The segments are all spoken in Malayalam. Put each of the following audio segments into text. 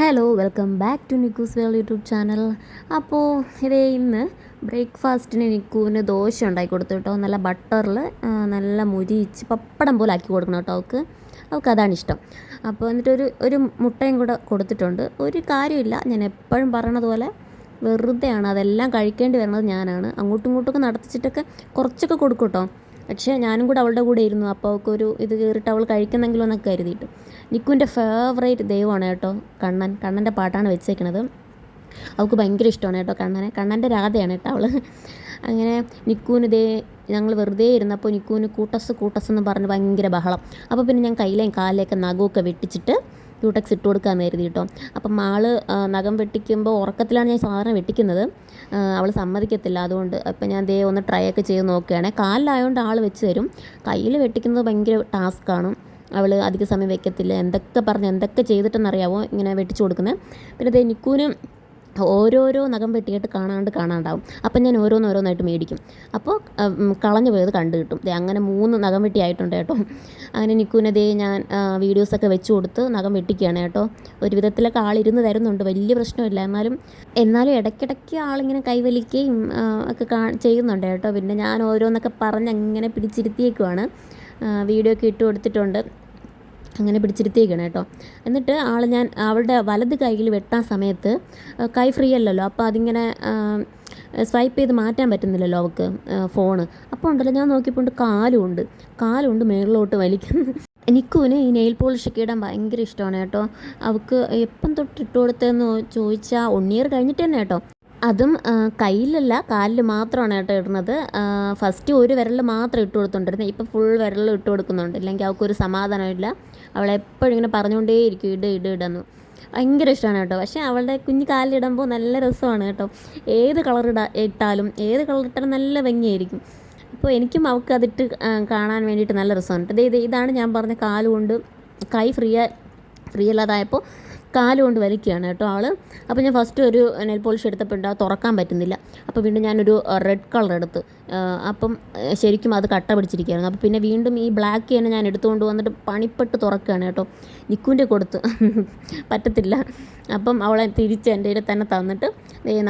Hello welcome back to Nikku's world YouTube channel. അപ്പോൾ ഇതേ ഇന്ന് ബ്രേക്ക്ഫാസ്റ്റിന് നിക്കൂവിന് ദോശ ഉണ്ടാക്കി കൊടുത്തു കേട്ടോ. നല്ല ബട്ടറിൽ നല്ല മുരിച്ച് പപ്പടം പോലെ ആക്കി കൊടുക്കണം കേട്ടോ. അവൾക്ക് അതാണ് ഇഷ്ടം. അപ്പോൾ എന്നിട്ടൊരു മുട്ടയും കൂടെ കൊടുത്തിട്ടുണ്ട്. ഒരു കാര്യമില്ല, ഞാൻ എപ്പോഴും പറയണത് പോലെ വെറുതെയാണ് അതെല്ലാം കഴിക്കേണ്ടി വരുന്നത് ഞാനാണ്. അങ്ങോട്ടും ഇങ്ങോട്ടൊക്കെ നടത്തിച്ചിട്ടൊക്കെ കുറച്ചൊക്കെ കൊടുക്കും കേട്ടോ. പക്ഷേ ഞാനും കൂടെ അവളുടെ കൂടെ ഇരുന്നു. അപ്പോൾ അവൾക്കൊരു ഇത് കയറിയിട്ട് അവൾ കഴിക്കുന്നെങ്കിലും എന്നൊക്കെ കരുതിയിട്ട്. നിക്കുവിൻ്റെ ഫേവറേറ്റ് ദൈവമാണ് കേട്ടോ കണ്ണൻ്റെ പാട്ടാണ് വെച്ചേക്കണത്. അവൾക്ക് ഭയങ്കര ഇഷ്ടമാണ് കേട്ടോ കണ്ണൻ്റെ രാധയാണ് കേട്ടോ അവൾ. അങ്ങനെ നിക്കുവിന് ഞങ്ങൾ വെറുതെ ഇരുന്നപ്പോൾ നിക്കുവിന് കൂട്ടസ് എന്ന് പറഞ്ഞ് ഭയങ്കര ബഹളം. അപ്പോൾ പിന്നെ ഞാൻ കയ്യിലേയും കാലിലേക്ക് നഖമൊക്കെ വെട്ടിച്ചിട്ട് ക്യൂടെക്സ് ഇട്ട് കൊടുക്കാമെന്ന് കരുതി കേട്ടോ. അപ്പം നഖം വെട്ടിക്കുമ്പോൾ ഉറക്കത്തിലാണ് ഞാൻ സാധാരണ വെട്ടിക്കുന്നത്. അവൾ സമ്മതിക്കത്തില്ല. അതുകൊണ്ട് അപ്പം ഞാൻ ഒന്ന് ട്രൈ ഒക്കെ ചെയ്ത് നോക്കുകയാണെങ്കിൽ കാലിലായതുകൊണ്ട് ആൾ വെച്ച് തരും. കയ്യിൽ വെട്ടിക്കുന്നത് ഭയങ്കര ടാസ്ക്കാണ്. അവൾ അധിക സമയം വെക്കത്തില്ല. എന്തൊക്കെ ചെയ്തിട്ടെന്നറിയാമോ ഇങ്ങനെ വെട്ടിച്ചു കൊടുക്കുന്നത്. പിന്നെ നിക്കുവിന് ഓരോരോ നഖം വെട്ടിയിട്ട് കാണാണ്ടാവും. അപ്പം ഞാൻ ഓരോന്നായിട്ട് മേടിക്കും. അപ്പോൾ കളഞ്ഞു പോയത് കണ്ടു കിട്ടും. അങ്ങനെ 3 നഖം വെട്ടി ആയിട്ടുണ്ട് കേട്ടോ. അങ്ങനെ നിക്കുവിനെ ഞാൻ വീഡിയോസൊക്കെ വെച്ച് കൊടുത്ത് നഖം വെട്ടിക്കുകയാണ് കേട്ടോ. ഒരു വിധത്തിലൊക്കെ ആളിരുന്ന് തരുന്നുണ്ട്, വലിയ പ്രശ്നമില്ല. എന്നാലും ഇടയ്ക്കിടയ്ക്ക് ആളിങ്ങനെ കൈവലിക്കുകയും ഒക്കെ ചെയ്യുന്നുണ്ട് കേട്ടോ. പിന്നെ ഞാൻ ഓരോന്നൊക്കെ പറഞ്ഞ് അങ്ങനെ പിടിച്ചിരുത്തിയേക്കുവാണ്. വീഡിയോ ഒക്കെ ഇട്ട് കൊടുത്തിട്ടുണ്ട്. അങ്ങനെ പിടിച്ചിരുത്തിയേക്കണം കേട്ടോ. എന്നിട്ട് ഞാൻ അവളുടെ വലത് കൈയിൽ വെട്ടാൻ സമയത്ത് കൈ ഫ്രീ അല്ലല്ലോ. അപ്പോൾ അതിങ്ങനെ സ്വൈപ്പ് ചെയ്ത് മാറ്റാൻ പറ്റുന്നില്ലല്ലോ അവൾക്ക് ഫോണ്. അപ്പോൾ ഉണ്ടല്ലോ, ഞാൻ നോക്കിയപ്പോൾ കാലുണ്ട് മേളിലോട്ട് വലിക്കുന്നു. നിക്കുവിന് ഈ നെയിൽ പോളിഷൊക്കെ ഇടാൻ ഭയങ്കര ഇഷ്ടമാണ് കേട്ടോ. അവൾക്ക് എപ്പം തൊട്ട് ഇട്ട് കൊടുത്തതെന്ന് ചോദിച്ചാൽ 1 ഇയർ കഴിഞ്ഞിട്ട് തന്നെ കേട്ടോ. അതും കയ്യിലല്ല, കാലിൽ മാത്രമാണ് കേട്ടോ ഇടുന്നത്. ഫസ്റ്റ് ഒരു വിരലിൽ മാത്രം ഇട്ട് കൊടുത്തോണ്ടിരുന്നത്. ഇപ്പം ഫുൾ വിരലിൽ ഇട്ട് കൊടുക്കുന്നുണ്ട്. ഇല്ലെങ്കിൽ അവൾക്കൊരു സമാധാനമില്ല. അവളെപ്പോഴും ഇങ്ങനെ പറഞ്ഞുകൊണ്ടേയിരിക്കും ഇടുന്നു. ഭയങ്കര ഇഷ്ടമാണ് കേട്ടോ. പക്ഷേ അവളുടെ കുഞ്ഞ് കാലിലിടുമ്പോൾ നല്ല രസമാണ് കേട്ടോ. ഏത് കളർ ഇട്ടാലും നല്ല ഭംഗിയായിരിക്കും. അപ്പോൾ എനിക്കും അവൾക്ക് അതിട്ട് കാണാൻ വേണ്ടിയിട്ട് നല്ല രസമാണ്. ഇതാണ് ഞാൻ പറഞ്ഞ കാലുകൊണ്ട് കൈ ഫ്രീ അല്ലാതായപ്പോൾ കാലുകൊണ്ട് വലിക്കുകയാണ് കേട്ടോ ആൾ. അപ്പോൾ ഞാൻ ഫസ്റ്റ് ഒരു നെയിൽ പോളിഷ് എടുത്തപ്പോൾ തുറക്കാൻ പറ്റുന്നില്ല. അപ്പോൾ വീണ്ടും ഞാനൊരു റെഡ് കളർ എടുത്ത്, അപ്പം ശരിക്കും അത് കട്ട പിടിച്ചിരിക്കുകയായിരുന്നു. അപ്പോൾ പിന്നെ വീണ്ടും ഈ ബ്ലാക്ക് തന്നെ ഞാൻ എടുത്തുകൊണ്ട് വന്നിട്ട് പണിപ്പെട്ട് തുറക്കുകയാണ് കേട്ടോ. നിക്കുവിൻ്റെ കൊടുത്ത് പറ്റത്തില്ല. അപ്പം അവളെ തിരിച്ച് എൻ്റെ കയ്യിൽ തന്നെ തന്നിട്ട്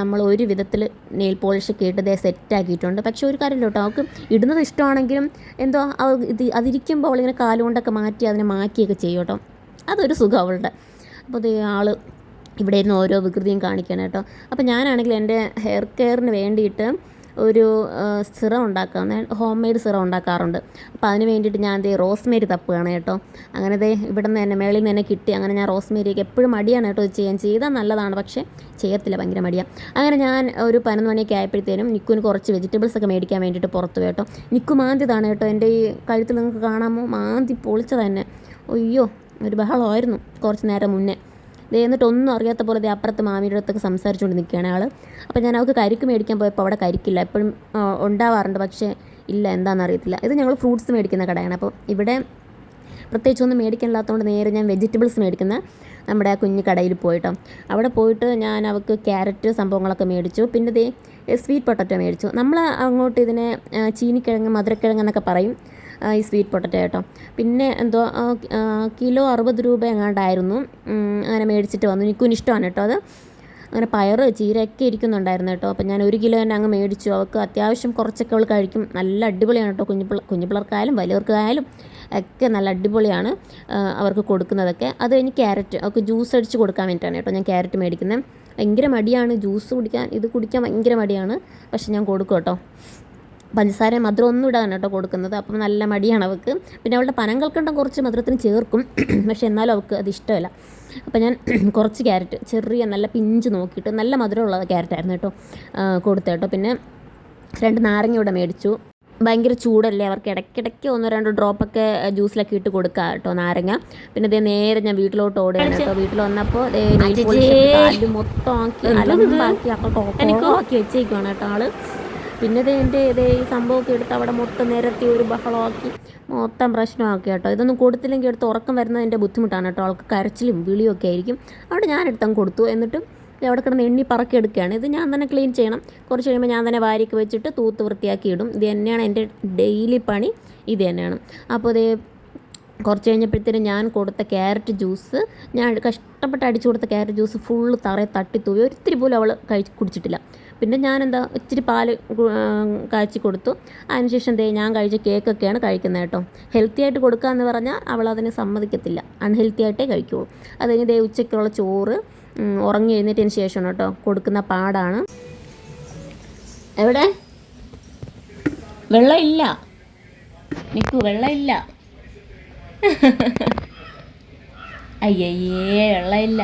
നമ്മൾ ഒരു വിധത്തിൽ നെയിൽ പോളിഷൊക്കെ ഇട്ട് സെറ്റാക്കിയിട്ടുണ്ട്. പക്ഷേ ഒരു കാര്യമില്ല കേട്ടോ, അവൾക്ക് ഇടുന്നത് ഇഷ്ടമാണെങ്കിലും എന്തോ അതിരിക്കുമ്പോൾ അവളിങ്ങനെ കാലുകൊണ്ടൊക്കെ മാറ്റി അതിനെ മാറ്റിയൊക്കെ ചെയ്യും കേട്ടോ. അതൊരു സുഖം അവളുടെ. അപ്പോൾ ആൾ ഇവിടെ ഇരുന്ന് ഓരോ വികൃതിയും കാണിക്കണം കേട്ടോ. അപ്പോൾ ഞാനാണെങ്കിൽ എൻ്റെ ഹെയർ കെയറിന് വേണ്ടിയിട്ട് ഒരു സിറം ഹോം മെയ്ഡ് സിറം ഉണ്ടാക്കാറുണ്ട്. അപ്പോൾ അതിന് വേണ്ടിയിട്ട് ഞാൻ റോസ്മേരി തപ്പുകയാണ് കേട്ടോ. അങ്ങനെ ഇവിടെ നിന്ന് തന്നെ മേളിൽ നിന്ന് തന്നെ കിട്ടി. അങ്ങനെ ഞാൻ റോസ്മേരിയൊക്കെ എപ്പോഴും മടിയാണ് കേട്ടോ ചെയ്താൽ നല്ലതാണ്, പക്ഷേ ചെയ്യത്തില്ല, ഭയങ്കര മടിയാണ്. അങ്ങനെ ഞാൻ ഒരു 11 മണിയൊക്കെ ആയപ്പോഴത്തേനും നിക്കുവിന് കുറച്ച് വെജിറ്റബിൾസൊക്കെ മേടിക്കാൻ വേണ്ടിയിട്ട് പുറത്ത് കേട്ടോ. നിക്കു മാന്തിയതാണ് കേട്ടോ. എൻ്റെ ഈ കഴുത്തിൽ നിങ്ങൾക്ക് കാണാമോ, മാന്തി പൊളിച്ചത് തന്നെ. അയ്യോ, ഒരു ബഹളമായിരുന്നു കുറച്ച് നേരം മുന്നേ. എന്നിട്ട് ഒന്നും അറിയാത്ത പോലെ അപ്പുറത്ത് മാമിയുടെ അടുത്തൊക്കെ സംസാരിച്ചുകൊണ്ട് നിൽക്കുകയാണ് ആൾ. അപ്പോൾ ഞാൻ അവൾക്ക് കരിക്ക് മേടിക്കാൻ പോയപ്പോൾ അവിടെ കരിക്കില്ല. എപ്പോഴും ഉണ്ടാവാറുണ്ട്, പക്ഷേ ഇല്ല, എന്താണെന്ന് അറിയത്തില്ല. ഇത് ഞങ്ങൾ ഫ്രൂട്ട്സ് മേടിക്കുന്ന കടയാണ്. അപ്പോൾ ഇവിടെ പ്രത്യേകിച്ചൊന്നും മേടിക്കാനില്ലാത്തതുകൊണ്ട് നേരെ ഞാൻ വെജിറ്റബിൾസ് മേടിക്കുന്ന നമ്മുടെ കുഞ്ഞു കടയിൽ പോയിട്ടോ. അവിടെ പോയിട്ട് ഞാൻ അവൾക്ക് ക്യാരറ്റ് സംഭവങ്ങളൊക്കെ മേടിച്ചു. പിന്നെ സ്വീറ്റ് പൊട്ടറ്റോ മേടിച്ചു. നമ്മൾ അങ്ങോട്ട് ഇതിനെ ചീനിക്കിഴങ്ങ്, മധുരക്കിഴങ്ങ് എന്നൊക്കെ പറയും ഈ സ്വീറ്റ് പൊട്ടറ്റോ കേട്ടോ. പിന്നെ എന്തോ കിലോ 60 രൂപ എങ്ങാണ്ടായിരുന്നു. അങ്ങനെ മേടിച്ചിട്ട് വന്നു. എനിക്കും ഇഷ്ടമാണ് കേട്ടോ അത്. അങ്ങനെ പയറ് ചീരയൊക്കെ ഇരിക്കുന്നുണ്ടായിരുന്നു കേട്ടോ. അപ്പോൾ ഞാൻ 1 കിലോ തന്നെ അങ്ങ് മേടിച്ചു. അവൾക്ക് അത്യാവശ്യം കുറച്ചൊക്കെ അവൾ കഴിക്കും. നല്ല അടിപൊളിയാണ് കേട്ടോ. കുഞ്ഞു പിള്ളേർക്കായാലും വലിയവർക്കായാലും ഒക്കെ നല്ല അടിപൊളിയാണ് അവർക്ക് കൊടുക്കുന്നതൊക്കെ. അത് കഴിഞ്ഞ് ക്യാരറ്റ് അവൾക്ക് ജ്യൂസ് അടിച്ച് കൊടുക്കാൻ വേണ്ടിയിട്ടാണ് കേട്ടോ ഞാൻ ക്യാരറ്റ് മേടിക്കുന്നത്. ഭയങ്കര മടിയാണ് ജ്യൂസ് കുടിക്കാൻ, ഇത് കുടിക്കാൻ ഭയങ്കര മടിയാണ്. പക്ഷെ ഞാൻ കൊടുക്കും കേട്ടോ. പഞ്ചസാര മധുരം ഒന്നും ഇടാണ് കേട്ടോ കൊടുക്കുന്നത്. അപ്പം നല്ല മടിയാണ് അവൾക്ക്. പിന്നെ അവളുടെ പനങ്കൽക്കണ്ടം കുറച്ച് മധുരത്തിന് ചേർക്കും, പക്ഷെ എന്നാലും അവൾക്ക് അത് ഇഷ്ടമല്ല. അപ്പം ഞാൻ കുറച്ച് ക്യാരറ്റ് ചെറിയ നല്ല പിഞ്ച് നോക്കിയിട്ട് നല്ല മധുരമുള്ള ക്യാരറ്റായിരുന്നു കേട്ടോ കൊടുത്തു. പിന്നെ 2 നാരങ്ങ ഇവിടെ മേടിച്ചു. ഭയങ്കര ചൂടല്ലേ, അവർക്ക് ഇടയ്ക്കിടയ്ക്ക് 1-2 ഡ്രോപ്പൊക്കെ ജ്യൂസിലൊക്കെ ഇട്ട് കൊടുക്കുക കേട്ടോ നാരങ്ങ. പിന്നെ നേരെ ഞാൻ വീട്ടിലോട്ട് ഓടുകയാണ് കേട്ടോ. വീട്ടിൽ വന്നപ്പോൾ മൊത്തം ആക്കി വെച്ചേക്കുവാണ് കേട്ടോ ആള്. പിന്നെ എൻ്റെ ഈ സംഭവമൊക്കെ എടുത്ത് അവിടെ മൊത്തം നിരത്തി ഒരു ബഹളമാക്കി മൊത്തം പ്രശ്നമാക്കി കേട്ടോ. ഇതൊന്നും കൊടുത്തില്ലെങ്കിൽ എടുത്ത് ഉറക്കം വരുന്നതിൻ്റെ ബുദ്ധിമുട്ടാണ് കേട്ടോ. അവൾക്ക് കരച്ചിലും വിളിയും ഒക്കെ ആയിരിക്കും. അവിടെ ഞാനെടുത്തങ്ങ് കൊടുത്തു. എന്നിട്ടും അവിടെ കിടന്ന് എണ്ണി പറക്കി എടുക്കുകയാണ്. ഇത് ഞാൻ തന്നെ ക്ലീൻ ചെയ്യണം. കുറച്ച് കഴിയുമ്പോൾ ഞാൻ തന്നെ വാരിക്ക് വെച്ചിട്ട് തൂത്ത് വൃത്തിയാക്കി ഇടും. ഇത് തന്നെയാണ് എൻ്റെ ഡെയിലി പണി, ഇത് തന്നെയാണ്. അപ്പോൾ കുറച്ച് കഴിഞ്ഞപ്പോഴത്തേനും ഞാൻ കൊടുത്ത ക്യാരറ്റ് ജ്യൂസ്, ഞാൻ കഷ്ടപ്പെട്ട് അടിച്ചു കൊടുത്ത ക്യാരറ്റ് ജ്യൂസ് ഫുള്ള് തറയെ തട്ടിത്തൂവി, ഒരിത്തിരി പോലും അവൾ കുടിച്ചിട്ടില്ല. പിന്നെ ഞാനെന്താ ഇച്ചിരി പാല് കാച്ചി കൊടുത്തു. അതിനുശേഷം ഞാൻ കഴിച്ച കേക്കൊക്കെയാണ് കഴിക്കുന്നത് കേട്ടോ. ഹെൽത്തി ആയിട്ട് കൊടുക്കാമെന്ന് പറഞ്ഞാൽ അവൾ അതിന് സമ്മതിക്കത്തില്ല, അൺഹെൽത്തി ആയിട്ടേ കഴിക്കുള്ളൂ. അത് കഴിഞ്ഞ് ഉച്ചയ്ക്കുള്ള ചോറ് ഉറങ്ങി എഴുന്നേറ്റതിന് ശേഷം കേട്ടോ കൊടുക്കുന്ന പാടാണ്. എവിടെ വെള്ളമില്ല നിൽക്കൂ, വെള്ളമില്ല. അയ്യയ്യേ വെള്ളമില്ല.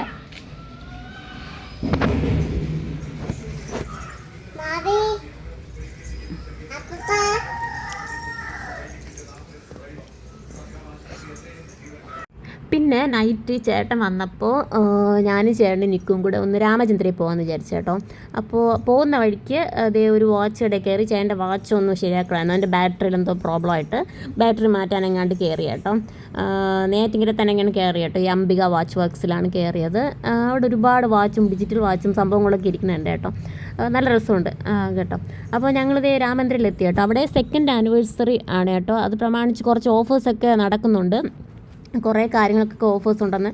പിന്നെ നൈറ്റ് ചേട്ടൻ വന്നപ്പോൾ ഞാനും ചേട്ടനും നിൽക്കും കൂടെ ഒന്ന് രാമചന്ദ്രയിൽ പോകാമെന്ന് വിചാരിച്ചു കേട്ടോ. അപ്പോൾ പോകുന്ന വഴിക്ക് അതേ ഒരു വാച്ച് ഇടയിൽ കയറി ചേട്ടൻ്റെ വാച്ച് ഒന്ന് ശരിയാക്കണമായിരുന്നു. അതിൻ്റെ ബാറ്ററിയിൽ എന്തോ പ്രോബ്ലം ആയിട്ട് ബാറ്ററി മാറ്റാനെങ്ങാണ്ട് കയറി കേട്ടോ. നേറ്റിങ്ങനെ തന്നെ ഇങ്ങനെ കയറി കേട്ടോ. ഈ അംബിക വാച്ച് വർക്ക്സിലാണ് കയറിയത്. അവിടെ ഒരുപാട് വാച്ചും ഡിജിറ്റൽ വാച്ചും സംഭവങ്ങളൊക്കെ ഇരിക്കുന്നുണ്ട് കേട്ടോ. നല്ല രസമുണ്ട് കേട്ടോ. അപ്പോൾ ഞങ്ങളിതേ രാമചന്ദ്രയിലെത്തി കേട്ടോ. അവിടെ 2nd ആനിവേഴ്സറി ആണ് കേട്ടോ. അത് പ്രമാണിച്ച് കുറച്ച് ഓഫേഴ്സൊക്കെ നടക്കുന്നുണ്ട്. കുറേ കാര്യങ്ങൾക്കൊക്കെ ഓഫേഴ്സ് ഉണ്ടെന്ന്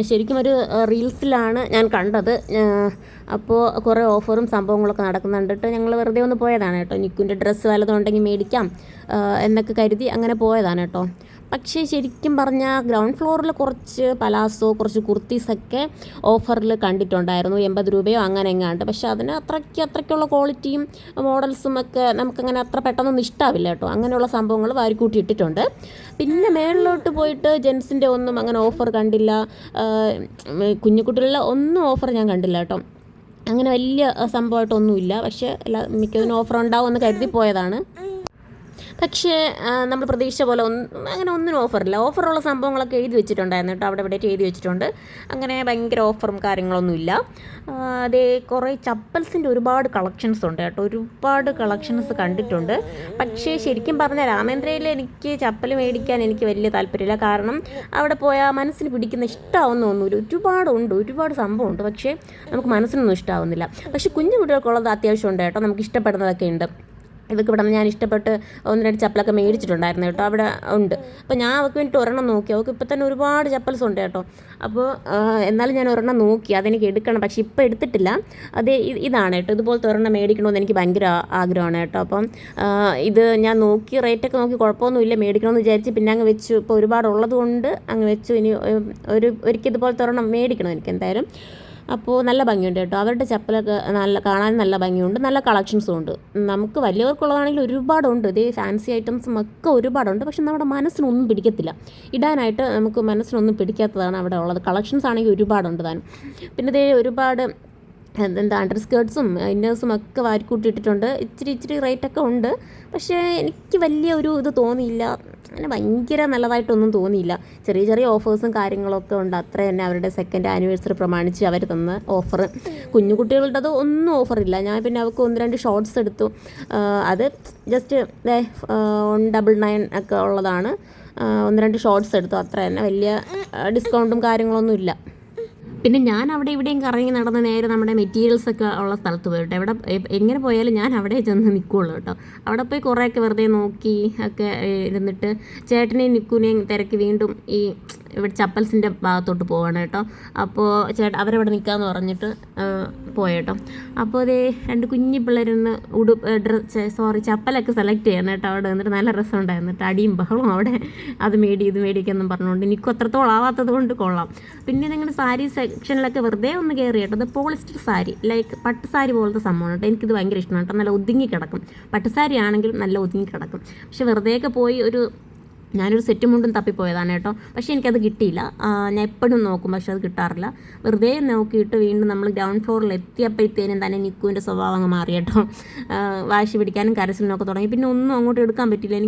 ശരിക്കും ഒരു റീൽസിലാണ് ഞാൻ കണ്ടത്. അപ്പോൾ കുറേ ഓഫറും സംഭവങ്ങളൊക്കെ നടക്കുന്നുണ്ടിട്ട് ഞങ്ങൾ വെറുതെ ഒന്ന് പോയതാണ് കേട്ടോ. നിക്കുൻ്റെ ഡ്രസ്സ് വല്ലതും ഉണ്ടെങ്കിൽ മേടിക്കാം എന്നൊക്കെ കരുതി അങ്ങനെ പോയതാണ് കേട്ടോ. പക്ഷേ ശരിക്കും പറഞ്ഞാൽ ഗ്രൗണ്ട് ഫ്ലോറിൽ കുറച്ച് പലാസോ കുറച്ച് കുർത്തീസൊക്കെ ഓഫറിൽ കണ്ടിട്ടുണ്ടായിരുന്നു, 80 രൂപയോ അങ്ങനെ എങ്ങാണ്ട്. പക്ഷേ അതിന് അത്രയ്ക്കുള്ള ക്വാളിറ്റിയും മോഡൽസും ഒക്കെ നമുക്കങ്ങനെ അത്ര പെട്ടെന്നൊന്നും ഇഷ്ടാവില്ല കേട്ടോ. അങ്ങനെയുള്ള സംഭവങ്ങൾ വാരിക്കൂട്ടി ഇട്ടിട്ടുണ്ട്. പിന്നെ മേളിലോട്ട് പോയിട്ട് ജെൻസിൻ്റെ ഒന്നും അങ്ങനെ ഓഫർ കണ്ടില്ല. കുഞ്ഞുകുട്ടികളുടെ ഒന്നും ഓഫർ ഞാൻ കണ്ടില്ല കേട്ടോ. അങ്ങനെ വലിയ സംഭവമായിട്ടൊന്നുമില്ല. പക്ഷേ മിക്കതിനും ഓഫർ ഉണ്ടാവുമെന്ന് കരുതി പോയതാണ്. പക്ഷേ നമ്മൾ പ്രതീക്ഷിച്ച പോലെ അങ്ങനെ ഒന്നിനും ഓഫറില്ല. ഓഫറുള്ള സംഭവങ്ങളൊക്കെ എഴുതി വെച്ചിട്ടുണ്ടായിരുന്നു കേട്ടോ. അവിടെ ഇവിടെയായിട്ട് എഴുതി വെച്ചിട്ടുണ്ട്. അങ്ങനെ ഭയങ്കര ഓഫറും കാര്യങ്ങളൊന്നുമില്ല. അതേ കുറേ ചപ്പൽസിൻ്റെ ഒരുപാട് കളക്ഷൻസ് ഉണ്ട് കേട്ടോ. ഒരുപാട് കളക്ഷൻസ് കണ്ടിട്ടുണ്ട്. പക്ഷേ ശരിക്കും പറഞ്ഞാൽ രാമേന്ദ്രയിൽ എനിക്ക് ചപ്പൽ മേടിക്കാൻ എനിക്ക് വലിയ താല്പര്യമില്ല. കാരണം അവിടെ പോയാൽ മനസ്സിന് പിടിക്കുന്ന ഇഷ്ടമാവുന്ന ഒന്നുമില്ല. ഒരുപാട് സംഭവമുണ്ട്. പക്ഷേ നമുക്ക് മനസ്സിനൊന്നും ഇഷ്ടമാവുന്നില്ല. പക്ഷേ കുഞ്ഞു കുട്ടികൾക്കുള്ളത് അത്യാവശ്യം ഉണ്ട് കേട്ടോ. നമുക്ക് ഇഷ്ടപ്പെടുന്നതൊക്കെ ഉണ്ട്. ഇവർക്ക് ഇവിടെ ഞാൻ ഇഷ്ടപ്പെട്ട് 1-2 ചപ്പലൊക്കെ മേടിച്ചിട്ടുണ്ടായിരുന്നു കേട്ടോ. അവിടെ ഉണ്ട്. അപ്പോൾ ഞാൻ അവൾക്ക് വേണ്ടിയിട്ട് ഒരെണ്ണം നോക്കി. അവൾക്ക് ഇപ്പോൾ തന്നെ ഒരുപാട് ചപ്പൽസ് ഉണ്ട് കേട്ടോ. അപ്പോൾ എന്നാലും ഞാൻ ഒരെണ്ണം നോക്കി, അതെനിക്ക് എടുക്കണം. പക്ഷേ ഇപ്പോൾ എടുത്തിട്ടില്ല. ഇതാണ് കേട്ടോ. ഇതുപോലത്തെ ഒരെണ്ണം മേടിക്കണമെന്ന് എനിക്ക് ഭയങ്കര ആഗ്രഹമാണ് കേട്ടോ. അപ്പം ഇത് ഞാൻ നോക്കി, റേറ്റൊക്കെ നോക്കി കുഴപ്പമൊന്നുമില്ല, മേടിക്കണമെന്ന് വിചാരിച്ച് പിന്നെ അങ്ങ് വെച്ചു. ഇപ്പോൾ ഒരുപാടുള്ളത് കൊണ്ട് അങ്ങ് വെച്ചു. ഇനി ഒരിക്കൽ ഇതുപോലത്തെ ഒരെണ്ണം മേടിക്കണം എനിക്ക് എന്തായാലും. അപ്പോൾ നല്ല ഭംഗിയുണ്ട് കേട്ടോ. അവരുടെ ചപ്പലൊക്കെ കാണാൻ നല്ല ഭംഗിയുണ്ട്. നല്ല കളക്ഷൻസും ഉണ്ട്. നമുക്ക് വലിയവർക്കുള്ളതാണെങ്കിൽ ഒരുപാടുണ്ട്. ഇതേ ഫാൻസി ഐറ്റംസും ഒക്കെ ഒരുപാടുണ്ട്. പക്ഷെ നമ്മുടെ മനസ്സിനൊന്നും പിടിക്കത്തില്ല. ഇടാനായിട്ട് നമുക്ക് മനസ്സിനൊന്നും പിടിക്കാത്തതാണ് അവിടെ ഉള്ളത്. കളക്ഷൻസ് ആണെങ്കിൽ ഒരുപാടുണ്ട് താനും. പിന്നെ ഇതേ ഒരുപാട് അണ്ടർ സ്കേർട്ട്സും ഇന്നേഴ്സും ഒക്കെ വാരിക്കൂട്ടിയിട്ടിട്ടുണ്ട്. ഇച്ചിരി റേറ്റൊക്കെ ഉണ്ട്. പക്ഷേ എനിക്ക് വലിയ ഇത് തോന്നിയില്ല. അങ്ങനെ ഭയങ്കര നല്ലതായിട്ടൊന്നും തോന്നിയില്ല. ചെറിയ ഓഫേഴ്സും കാര്യങ്ങളൊക്കെ ഉണ്ട്. അത്ര തന്നെ അവരുടെ 2nd ആനിവേഴ്സറി പ്രമാണിച്ച് അവർ തന്ന ഓഫർ. കുഞ്ഞുകുട്ടികളുടെ ഒന്നും ഓഫറില്ല. ഞാൻ പിന്നെ അവർക്ക് 1-2 ഷോർട്ട്സ് എടുത്തു. അത് ജസ്റ്റ് 199 ഒക്കെ ഉള്ളതാണ്. 1-2 ഷോർട്ട്സ് എടുത്തു. അത്ര തന്നെ വലിയ ഡിസ്കൗണ്ടും കാര്യങ്ങളൊന്നും ഇല്ല. പിന്നെ ഞാൻ അവിടെ ഇവിടെയും കറങ്ങി നടന്ന് നേരെ നമ്മുടെ മെറ്റീരിയൽസൊക്കെ ഉള്ള സ്ഥലത്ത് പോയിട്ട് എവിടെ എങ്ങനെ പോയാലും ഞാൻ അവിടെ ചെന്ന് നിൽക്കുകയുള്ളൂ കേട്ടോ. അവിടെ പോയി കുറേയൊക്കെ വെറുതെ നോക്കി ഒക്കെ ഇരുന്നിട്ട് ചേട്ടനെയും നിൽക്കുനെയും തിരക്കി വീണ്ടും ഈ ഇവിടെ ചപ്പൽസിൻ്റെ ഭാഗത്തോട്ട് പോവാണ് കേട്ടോ. അപ്പോൾ അവരവിടെ നിൽക്കാമെന്ന് പറഞ്ഞിട്ട് പോയേട്ടോ. അപ്പോൾ അതേ 2 കുഞ്ഞി പിള്ളേരൊന്ന് ചപ്പലൊക്കെ സെലക്ട് ചെയ്യണം കേട്ടോ. അവിടെ വന്നിട്ട് നല്ല രസമുണ്ടായിരുന്നു കേട്ടോ. അടിയും ബഹളവും അവിടെ. അത് ഇത് മേടിക്കെന്നും പറഞ്ഞുകൊണ്ട് എനിക്കും അത്രത്തോളം ആവാത്തത് കൊണ്ട് കൊള്ളാം. പിന്നെ നിങ്ങളുടെ സാരി സെക്ഷനിലൊക്കെ വെറുതെ ഒന്ന് കയറി കേട്ടോ. അത് പോളിസ്റ്റർ സാരി, ലൈക്ക് പട്ടുസാരി പോലത്തെ സംഭവമാണ് കേട്ടോ. എനിക്കിത് ഭയങ്കര ഇഷ്ടമാണ് കേട്ടോ. നല്ല ഒതുങ്ങി കിടക്കും. പട്ടുസാരി ആണെങ്കിലും നല്ല ഒതുങ്ങി കിടക്കും. പക്ഷെ വെറുതെയൊക്കെ പോയി ഞാനൊരു സെറ്റ് മുണ്ടും തപ്പിപ്പോയതാണ് കേട്ടോ. പക്ഷേ എനിക്കത് കിട്ടിയില്ല. ഞാൻ എപ്പോഴും നോക്കും, പക്ഷെ അത് കിട്ടാറില്ല. വെറുതെ നോക്കിയിട്ട് വീണ്ടും നമ്മൾ ഗ്രൗണ്ട് ഫ്ലോറിൽ എത്തിയപ്പോഴത്തേനും തന്നെ നിക്കുവിൻ്റെ സ്വഭാവം അങ്ങ് മാറി കേട്ടോ. വാശി പിടിക്കാനും കരച്ചിലിനൊക്കെ തുടങ്ങി. പിന്നെ ഒന്നും അങ്ങോട്ട് എടുക്കാൻ പറ്റില്ല.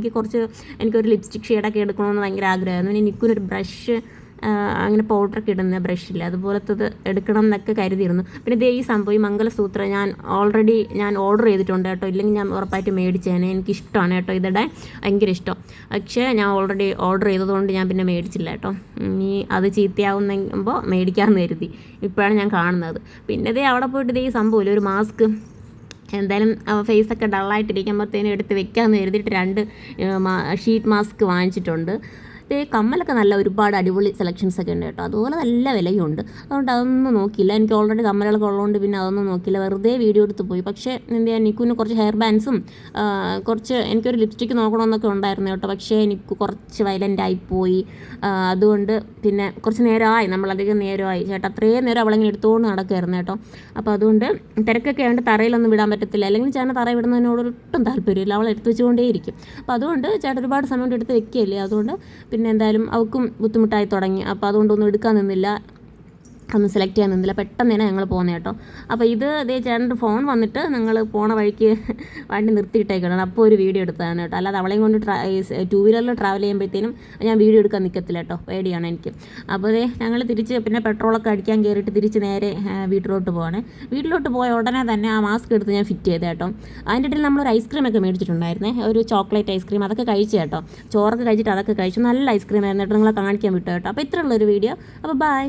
എനിക്കൊരു ലിപ്സ്റ്റിക് ഷെയ്ഡൊക്കെ എടുക്കണമെന്ന് ഭയങ്കര ആഗ്രഹമായിരുന്നു. ഇനി നിക്കുവിനൊരു ബ്രഷ്, അങ്ങനെ പൗഡറൊക്കെ ഇടുന്ന ബ്രഷില്ല, അതുപോലത്തത് എടുക്കണം എന്നൊക്കെ കരുതിയിരുന്നു. പിന്നെ ഈ സംഭവം ഈ മംഗലസൂത്രം ഞാൻ ഓർഡർ ചെയ്തിട്ടുണ്ട് കേട്ടോ. ഇല്ലെങ്കിൽ ഞാൻ ഉറപ്പായിട്ട് മേടിച്ചേനെ. എനിക്കിഷ്ടമാണ് കേട്ടോ ഇതിടാൻ, ഭയങ്കര ഇഷ്ടം. പക്ഷേ ഞാൻ ഓൾറെഡി ഓർഡർ ചെയ്തതുകൊണ്ട് ഞാൻ പിന്നെ മേടിച്ചില്ല കേട്ടോ. ഇനി അത് ചീത്തയാവുമ്പോൾ മേടിക്കാമെന്ന് കരുതി. ഇപ്പോഴാണ് ഞാൻ കാണുന്നത്. പിന്നെ അവിടെ പോയിട്ട് ഈ സംഭവമില്ല, ഒരു മാസ്ക് എന്തായാലും ഫേസൊക്കെ ഡള്ളായിട്ടിരിക്കുമ്പോഴത്തേനും എടുത്ത് വെക്കാമെന്ന് കരുതിയിട്ട് 2 ഷീറ്റ് മാസ്ക് വാങ്ങിച്ചിട്ടുണ്ട്. കമ്മലൊക്കെ നല്ല ഒരുപാട് അടിപൊളി സെലക്ഷൻസ് ഒക്കെ ഉണ്ട് കേട്ടോ. അതുപോലെ നല്ല വിലയുണ്ട്. അതുകൊണ്ട് അതൊന്നും നോക്കിയില്ല. എനിക്ക് ഓൾറെഡി കമ്മലുകളൊക്കെ ഉള്ളതുകൊണ്ട് പിന്നെ അതൊന്നും നോക്കിയില്ല, വെറുതെ വീഡിയോ എടുത്ത് പോയി. പക്ഷേ എന്ത് ചെയ്യാൻ, നിക്കുവിന് കുറച്ച് ഹെയർ ബാൻഡ്സും കുറച്ച് എനിക്കൊരു ലിപ്സ്റ്റിക്ക് നോക്കണമെന്നൊക്കെ ഉണ്ടായിരുന്നു കേട്ടോ. പക്ഷേ എനിക്ക് കുറച്ച് വയലൻ്റായിപ്പോയി. അതുകൊണ്ട് പിന്നെ കുറച്ച് നേരമായി, നമ്മളധികം നേരമായി. ചേട്ടാ അത്രയും നേരം അവളിങ്ങനെ എടുത്തുകൊണ്ട് നടക്കുമായിരുന്നു കേട്ടോ. അപ്പോൾ അതുകൊണ്ട് തിരക്കൊക്കെ ആയതുകൊണ്ട് തറയിലൊന്നും വിടാൻ പറ്റത്തില്ല. അല്ലെങ്കിൽ ചേട്ടൻ തറ വിടുന്നതിനോട് ഒട്ടും താല്പര്യമില്ല, അവൾ എടുത്ത് വെച്ചുകൊണ്ടേയിരിക്കും. അപ്പോൾ അതുകൊണ്ട് ചേട്ടൻ ഒരുപാട് സമയം കൊണ്ട് എടുത്ത് വെക്കുകയല്ലേ, അതുകൊണ്ട് പിന്നെ എന്തായാലും അവൾക്കും ബുദ്ധിമുട്ടായി തുടങ്ങി. അപ്പോൾ അതുകൊണ്ടൊന്നും എടുക്കാൻ നിന്നില്ല, ഒന്നും സെലക്ട് ചെയ്യാൻ നിന്നില്ല. പെട്ടെന്ന് തന്നെ ഞങ്ങൾ പോകുന്നത് കേട്ടോ. അപ്പോൾ ഇത് ഇതേ ചേട്ടൻ്റെ ഫോൺ വന്നിട്ട് ഞങ്ങൾ പോണ വഴിക്ക് വണ്ടി നിർത്തിയിട്ടേക്കണം. അപ്പോൾ ഒരു വീഡിയോ എടുത്തതാണ് കേട്ടോ. അല്ലാതെ അവളെയും കൊണ്ട് 2 വീലറിൽ ട്രാവൽ ചെയ്യുമ്പോഴത്തേനും ഞാൻ വീഡിയോ എടുക്കാൻ നിൽക്കത്തില്ല കേട്ടോ, പേടിയാണ് എനിക്ക്. അപ്പോൾ അതേ ഞങ്ങൾ തിരിച്ച് പിന്നെ പെട്രോളൊക്കെ അടിക്കാൻ കയറിയിട്ട് തിരിച്ച് നേരെ വീട്ടിലോട്ട് പോവാണ്. വീട്ടിലോട്ട് പോയ ഉടനെ തന്നെ ആ മാസ്ക് എടുത്ത് ഞാൻ ഫിറ്റ് ചെയ്ത് കേട്ടോ. അതിൻ്റെ ഇടയിൽ നമ്മളൊരു ഐസ്ക്രീമൊക്കെ മേടിച്ചിട്ടുണ്ടായിരുന്നേ, ഒരു ചോക്ലേറ്റ് ഐസ്ക്രീം. അതൊക്കെ കഴിച്ചു കേട്ടോ. ചോറൊക്കെ കഴിച്ചിട്ട് അതൊക്കെ കഴിച്ചു. നല്ല ഐസ്ക്രീം ആയിരുന്നു കേട്ടോ, നിങ്ങളെ കാണിക്കാൻ വിട്ടു കേട്ടോ. അപ്പോൾ ഇത്രയുള്ളൊരു വീഡിയോ. അപ്പോൾ ബൈ.